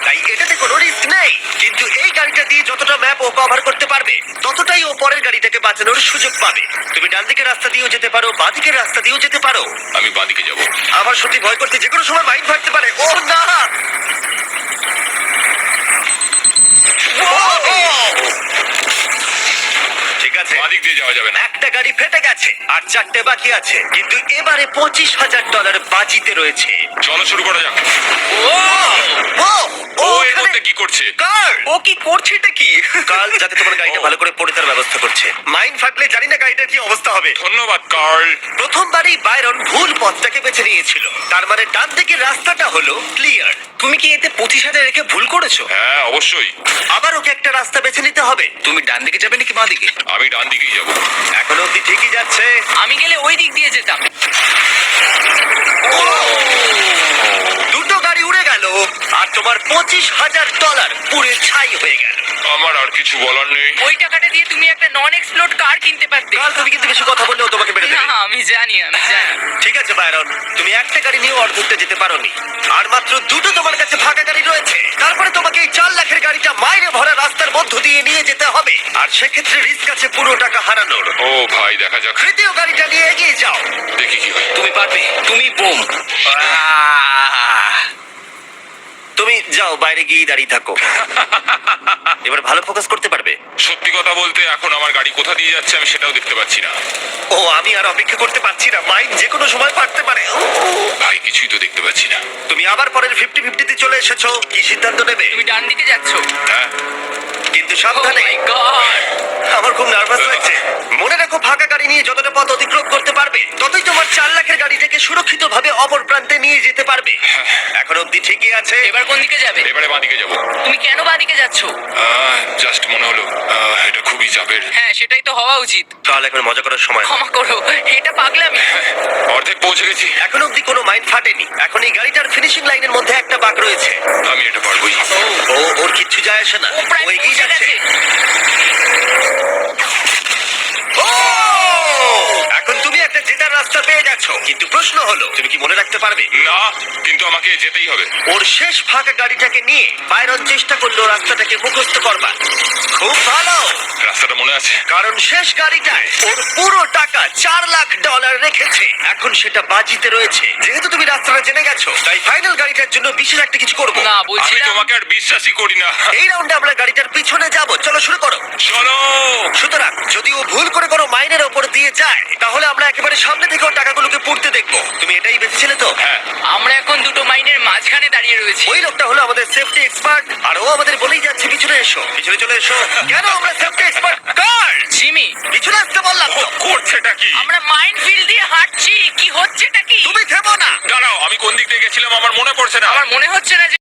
তাই এটাতে কোনো রিস্ক নেই। কিন্তু এই গাড়িটা দিয়ে যতটা ম্যাপ ও কভার করতে পারবে ততটাই ও পরের গাড়িটাকে বাঁচানোর সুযোগ পাবে। তুমি ডান দিকের রাস্তা দিয়েও যেতে পারো, বাঁ দিকের রাস্তা দিয়েও যেতে পারো। আমি বাঁদিকে যাব। আমার সত্যি ভয় করছে, যে কোনো সময় মাইন্ড ফাটতে পারে। ও না! ঠিক আছে, বাঁদিক দিয়ে যাওয়া যাবে না। একটা গাড়ি ফেটে গেছে আর চারটে বাকি আছে, কিন্তু এবারে $25,000 বাজিতে রয়েছে। চলো শুরু করা যাক। ও ও এর ওখানে মধ্যে কি করছে? কার ও কি করছে এটা কি? কাল যাতে তোমার গাড়িটা ভালো করে পড়ে তার ব্যবস্থা করছে। মাইন্ড ফাটলে জানি না গাড়িটার কি অবস্থা হবে। ধন্যবাদ কার্ল। প্রথমবারই বাইরন ভুল পথটাকে বেছে নিয়েছিল, তার মানে ডান দিকের রাস্তাটা হলো ক্লিয়ার। তুমি কি এতে 25,000 রেখে ভুল করেছো? হ্যাঁ অবশ্যই। আবার ওকে একটা রাস্তা বেছে নিতে হবে। তুমি ডান দিকে যাবে নাকি বাঁ দিকে? আমি ডান দিকেই যাব। এখন অব্দি ঠিকই যাচ্ছে। আমি গেলে ওই দিক দিয়ে যেতাম। দুটো গাড়ি উড়ে গেল আর তোমার $25,000 পুড়ে ছাই হয়ে গেল। আমার আর কিছু বলার নেই। ওই টাকাটা দিয়ে তুমি একটা নন এক্সপ্লোড কার কিনতে পারতে। কাল তুমি কিন্তু বেশি কথা বললেও তোমাকে মেরে দেবে। না আমি জানি ঠিক আছে বাইরন, তুমি একটা গাড়ি নিয়ে অর্ধেকটা যেতে পারোনি, আর মাত্র দুটো তোমার কাছে ফাঁকা গাড়ি রয়েছে। তারপরে তোমাকে এই 4 লাখের গাড়িটা মাইনে ভরা রাস্তার মধ্য দিয়ে নিয়ে যেতে হবে, আর সেক্ষেত্রে রিস্ক আছে পুরো টাকা হারানোর। ও ভাই দেখা যাক, তৃতীয় গাড়িটা নিয়ে এগিয়ে যাও। দেখি কি হয়। তুমি পারবে, তুমি বোম। তুমি যাও, বাইরে গিয়ে দাঁড়িয়ে থাকো। এবার ভালো ফোকাস করতে পারবে। সত্যি কথা বলতে এখন আমার গাড়ি কোথা দিয়ে যাচ্ছে আমি সেটাও দেখতে পাচ্ছি না। ও আমি আর অপেক্ষা করতে পারছি না, মাইন্ড যে কোনো সময় পারতে পারে। ভাই কিছুই তো দেখতে পাচ্ছি না। তুমি আবার পরের 50-50 তে চলে এসেছো, কি সিদ্ধান্ত নেবে? তুমি ডান দিকে যাচ্ছ। হ্যাঁ কিন্তু ও সাবধানে। মাই গড। আমার খুব নার্ভাস লাগছে। মনে রাখো, ফাঁকা গাড়ি নিয়ে যতটা পথ অতিক্রম করতে পারবে ততই তোমার 4 লাখের গাড়িটাকে সুরক্ষিতভাবে অপর প্রান্তে নিয়ে যেতে পারবে। এখন অব্দি ঠিকই আছে। এবার কোন দিকে যাবে? এবারে বাঁদিকে যাব। তুমি কেন বাদিকে যাচ্ছ? জাস্ট মনে হলো এটা খুবই চাপের। হ্যাঁ সেটাই তো হওয়া উচিত। তাহলে এখন মজা করার সময়। ক্ষমা করো, এটা পাগলামি। অর্ধেক পৌঁছে গেছি। এখন অব্দি কোনো মাইন্ড ফাটেনি। এখন এই গাড়িটার ফিনিশিং লাইনের মধ্যে একটা বাঁক রয়েছে। আমি এটা পারবোই। ওর কিচ্ছু যায় আসে না, ও প্রায় ও এগিয়ে পৌঁছে যাচ্ছে। গেছে। ও! এখন তুমি একটা জেতার রাস্তা পেয়ে গেছো, কিন্তু প্রশ্ন হলো তুমি কি মনে রাখতে পারবে? না কিন্তু আমাকে যেতেই হবে। ওর শেষ ফাঁকা গাড়িটাকে নিয়ে বাইরন চেষ্টা করলো রাস্তাটাকে মুখস্থ করবার। খুব ভালো, রাস্তাটা মনে আছে। কারণ শেষ গাড়িটায় ওর পুরো টাকা $4 লাখ রেখেছে। এখন সেটা বাজিতে রয়েছে। যেহেতু তুমি রাস্তাটা জেনে গেছো, তাই ফাইনাল গাড়িটার জন্য বিশেষ একটা কিছু করবো। না আমি বলছিলাম তোমাকে আর বিশ্বাসই করি না। এই রাউন্ডে আমরা গাড়িটার পিছনে যাব। চলো শুরু করো। চলো। সুতরাং যদি ও ভুল করে কোনো মাইনের ওপর দিয়ে যায় তাহলে আমরা একেবারে সামনে থেকে ওর টাকাগুলোকে পুড়তে দেখবো। তুমি এটাই বেঁচেছিলে তো? হ্যাঁ আমরা এখন দুটো মাইনের মাঝখানে দাঁড়িয়ে রয়েছি। ওই লোকটা হলো আমাদের সেফটি এক্সপার্ট, আর ও আমাদের বলেই যাচ্ছে পিছনে এসো, পিছনে চলে এসো। কেন আমরা সেফটি এক্সপার্ট? কার জিমি, পিছনে আসতে বললাম ও তো। করছেটা কি? আমরা মাইন ফিল্ড দিয়ে হাঁটছি, কি হচ্ছেটা কি? তুমি থেমো না। দাঁড়াও, আমি কোন দিক দিয়ে গেছিলাম আমার মনে পড়ছে না। আমার মনে হচ্ছে না যে